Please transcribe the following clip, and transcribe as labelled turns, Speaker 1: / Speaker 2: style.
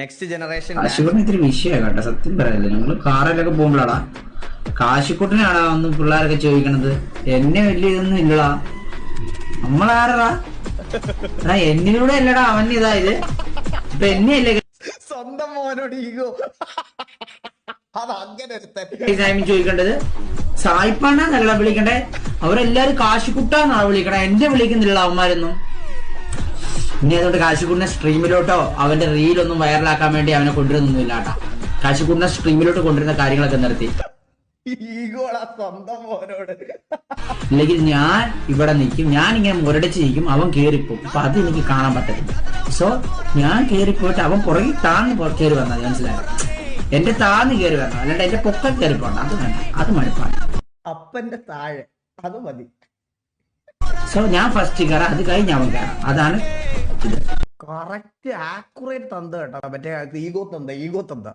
Speaker 1: Next generation
Speaker 2: കാശിക്കുട്ടൻ ഇത്തിരി വിഷയമാണ് കേട്ടോ, സത്യം പറയല്ലേ. ഞങ്ങള് കാറിലൊക്കെ പോകുമ്പോഴാടാ കാശിക്കുട്ടനാണ് ഒന്ന് പിള്ളേരൊക്കെ ചോദിക്കണത്. എന്നെ വലിയ ഇതൊന്നും ഇല്ലടാ, നമ്മളാരടാ എന്നിലൂടെ അല്ലടാ അവൻ ഇതായത്. ഇപ്പൊ എന്നെയല്ലേ
Speaker 1: സ്വന്തം മോനോട് ഈഗോ. അത് അങ്ങനെ
Speaker 2: ചോദിക്കേണ്ടത്. സായിപ്പാണെന്നല്ല വിളിക്കണ്ടേ, അവരെല്ലാരും കാശിക്കുട്ടാന്നാണ് വിളിക്കണേ, എന്നെ വിളിക്കുന്നില്ല അവന്മാരൊന്നും. ഇനി അതുകൊണ്ട് കാശിക്കുട്ടിനെ സ്ട്രീമിലോട്ടോ അവന്റെ റീലൊന്നും വൈറലാക്കാൻ വേണ്ടി അവനെ കൊണ്ടുവരുന്നൊന്നുമില്ല കേട്ടാ. കാശിക്കുട്ടിനെ സ്ട്രീമിലോട്ട് കൊണ്ടുവരുന്ന കാര്യങ്ങളൊക്കെ നിർത്തി.
Speaker 1: ഈഗോളാ സ്വന്തം മോനോട്.
Speaker 2: ഇല്ലെങ്കിൽ ഞാൻ ഇവിടെ നിൽക്കും, ഞാൻ ഇങ്ങനെ മുരടിച്ച് നിൽക്കും, അവൻ കേറിപ്പോവും. അപ്പൊ അത് എനിക്ക് കാണാൻ പറ്റത്തില്ല. സോ ഞാൻ കേറിപ്പോയിട്ട് അവൻ പുറകെ താന്ന് കയറി വന്നാൽ മനസ്സിലായോ. എന്റെ താന്ന് കയറി വരണം, അല്ലാണ്ട് എന്റെ പൊക്കം കയറി പോകണം. അത് വേണ്ട, അത് മടുപ്പാണ്.
Speaker 1: അപ്പന്റെ താഴെ അത് മതി.
Speaker 2: സോ ഞാൻ ഫസ്റ്റ് കയറാം, അത് കഴിഞ്ഞ് അവൻ കയറാം. അതാണ് ഇത്.
Speaker 1: കറക്റ്റ് ആക്യുറേറ്റ് തന്ത കേട്ടോ, മറ്റേ ഈഗോ തന്ത.